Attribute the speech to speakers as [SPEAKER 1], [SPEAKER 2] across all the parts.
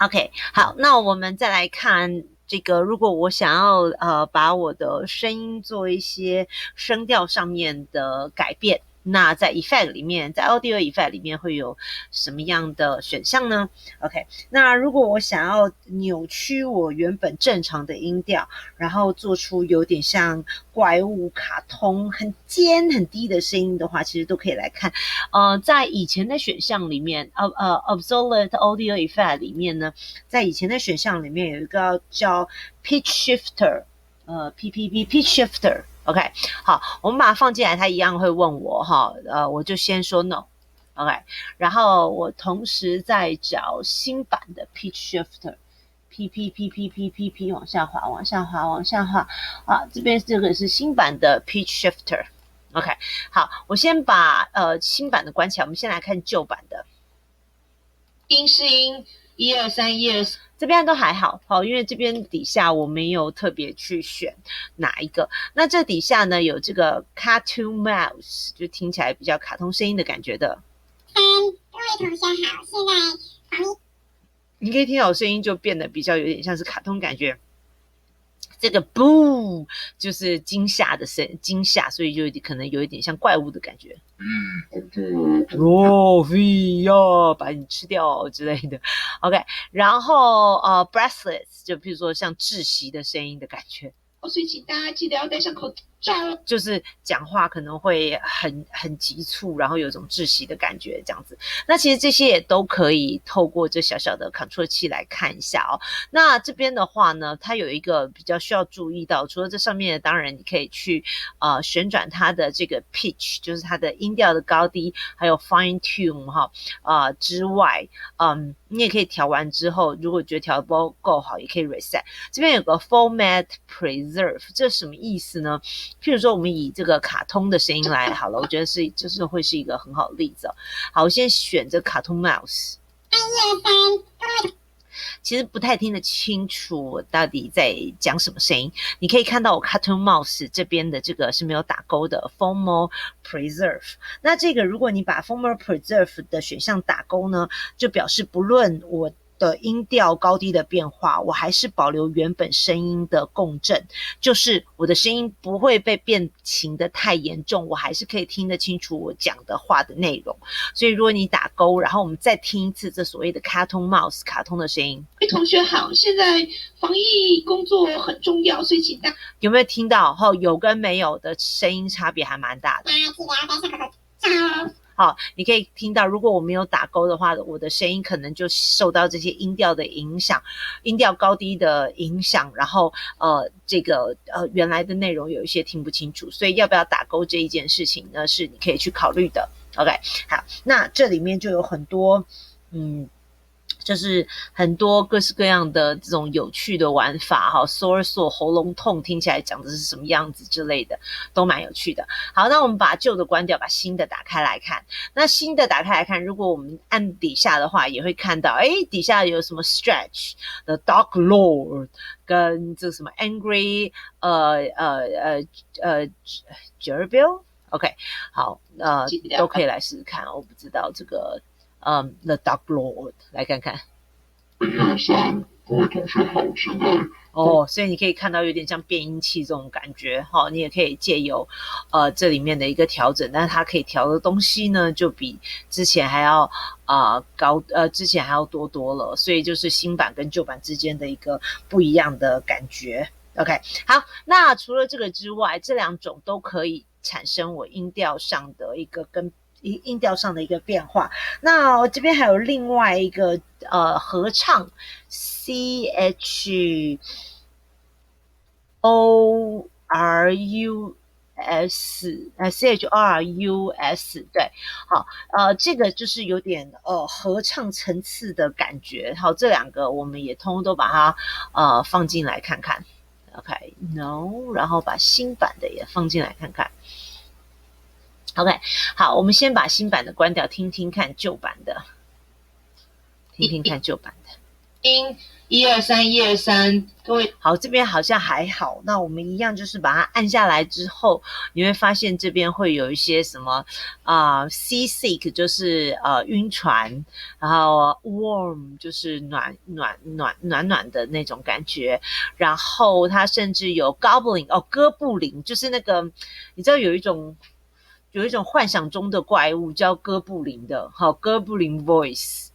[SPEAKER 1] OK， 好，那我们再来看这个，如果我想要把我的声音做一些声调上面的改变，那在 Effect 里面，在 Audio Effect 里面会有什么样的选项呢 ？OK， 那如果我想要扭曲我原本正常的音调，然后做出有点像怪物、卡通、很尖、很低的声音的话，其实都可以来看。在以前的选项里面，Absolute Audio Effect 里面呢，在以前的选项里面有一个叫 Pitch Shifter，PPP Pitch Shifter。OK， 好，我们把它放进来，它一样会问我哈，我就先说 no。OK， 然后我同时在找新版的 Pitch Shifter。P 往下滑，往下滑，往下滑啊！这边这个是新版的 Pitch Shifter。OK， 好，我先把新版的关起来，我们先来看旧版的。
[SPEAKER 2] 音是音，123，123，
[SPEAKER 1] 这边都还好，好，因为这边底下我没有特别去选哪一个。那这底下呢有这个 Cartoon Mouse， 就听起来比较卡通声音的感觉的。
[SPEAKER 3] 各位同学好，现在防疫。
[SPEAKER 1] 你可以听到我声音就变得比较有点像是卡通感觉。这个 boo 就是惊吓的声，惊吓，所以就可能有一点像怪物的感觉。飞呀，把你吃掉之类的。OK， 然后breathless 就比如说像窒息的声音的感觉。
[SPEAKER 2] 所以请大家记得要戴上口罩，
[SPEAKER 1] 就是讲话可能会很急促，然后有一种窒息的感觉这样子。那其实这些也都可以透过这小小的 Control 器来看一下哦。那这边的话呢，它有一个比较需要注意到，除了这上面当然你可以去旋转它的这个 pitch， 就是它的音调的高低，还有 fine tune 之外，你也可以调完之后，如果觉得调的不够好，也可以 reset。这边有个 format preserve， 这什么意思呢？譬如说我们以这个卡通的声音来好了，我觉得就是会是一个很好的例子哦。好，我先选这卡通 mouse。其实不太听得清楚我到底在讲什么声音。你可以看到我 Cartoon Mouse 这边的这个是没有打勾的 Formal Preserve。那这个如果你把 Formal Preserve 的选项打勾呢，就表示不论我的音调高低的变化，我还是保留原本声音的共振，就是我的声音不会被变形的太严重，我还是可以听得清楚我讲的话的内容。所以如果你打勾，然后我们再听一次这所谓的 Cartoon Mouse 卡通的声音。
[SPEAKER 2] 同学好，现在防疫工作很重要，所以请大家
[SPEAKER 1] 有没有听到有跟没有的声音差别还蛮大的。
[SPEAKER 3] 大家记得要戴上口罩。
[SPEAKER 1] 好，你可以听到，如果我没有打勾的话，我的声音可能就受到这些音调的影响，音调高低的影响，然后原来的内容有一些听不清楚，所以要不要打勾这一件事情呢，是你可以去考虑的。OK， 好，那这里面就有很多就是很多各式各样的这种有趣的玩法哈，sore 喉咙痛听起来讲的是什么样子之类的，都蛮有趣的。好，那我们把旧的关掉，把新的打开来看。那新的打开来看，如果我们按底下的话，也会看到，底下有什么 stretch the Dark Lord 跟这什么 angry Gerbil。OK， 好，都可以来试试看。我不知道这个The Dark Lord 来看看。
[SPEAKER 4] 各位同学好，现在
[SPEAKER 1] 所以你可以看到有点像变音器这种感觉你也可以借由这里面的一个调整，但是它可以调的东西呢，就比之前还要之前还要多了，所以就是新版跟旧版之间的一个不一样的感觉。OK， 好，那除了这个之外，这两种都可以产生我音调上的一个变化。那我这边还有另外一个合唱 CHORUS 对，好，这个就是有点合唱层次的感觉。好，这两个我们也通通都把它放进来看看。OK， no， 然后把新版的也放进来看看。OK， 好，我们先把新版的关掉，听听看旧版的，听听看旧版的。
[SPEAKER 2] 音123，123，各位
[SPEAKER 1] 好，这边好像还好。那我们一样就是把它按下来之后，你会发现这边会有一些什么seasick 就是晕船，然后 warm 就是暖的那种感觉，然后它甚至有 goblin 哥布林，就是那个你知道有一种幻想中的怪物叫哥布林的，好，哥布林 voice。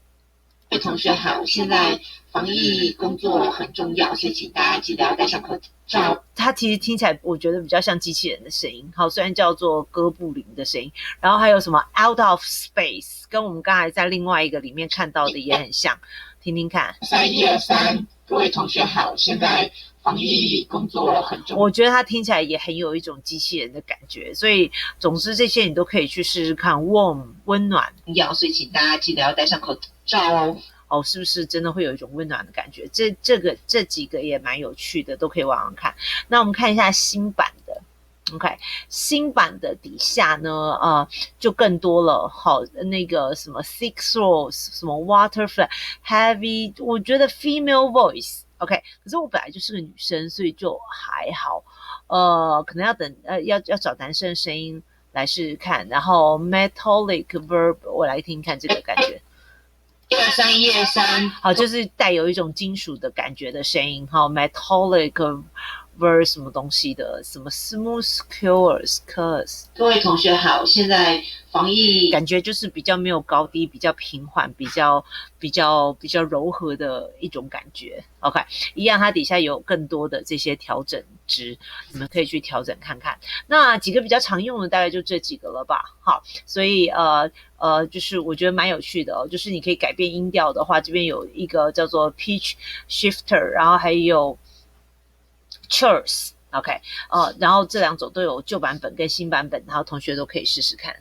[SPEAKER 2] 各位同学好，现在防疫工作很重要，所以请大家记得要戴上口罩。
[SPEAKER 1] 它其实听起来我觉得比较像机器人的声音，好，虽然叫做哥布林的声音，然后还有什么 out of space， 跟我们刚才在另外一个里面看到的也很像，听听看。
[SPEAKER 2] 123，各位同学好，现在防疫工作很重要。
[SPEAKER 1] 我觉得它听起来也很有一种机器人的感觉，所以总之这些你都可以去试试看 ，warm 温暖，
[SPEAKER 2] 所以请大家记得要戴上口罩
[SPEAKER 1] 哦，是不是真的会有一种温暖的感觉？这几个也蛮有趣的，都可以往上看。那我们看一下新版的 ，OK， 新版的底下呢，就更多了。好，那个什么 six rolls， 什么 waterfly heavy， 我觉得 female voice。OK， 可是我本来就是个女生，所以就还好。可能要等要找男生的声音来试试看。然后 metallic verb， 我来听看这个感觉。
[SPEAKER 2] 123，
[SPEAKER 1] 好，就是带有一种金属的感觉的声音，好 ，metallic verb 什么东西的，什么 smooth curves。
[SPEAKER 2] 各位同学好，现在防疫
[SPEAKER 1] 感觉就是比较没有高低，比较平缓，比较柔和的一种感觉。OK， 一样，它底下有更多的这些调整值，你们可以去调整看看。那几个比较常用的大概就这几个了吧。好，所以就是我觉得蛮有趣的哦，就是你可以改变音调的话，这边有一个叫做 pitch shifter， 然后还有 chorus。OK， 然后这两种都有旧版本跟新版本，然后同学都可以试试看。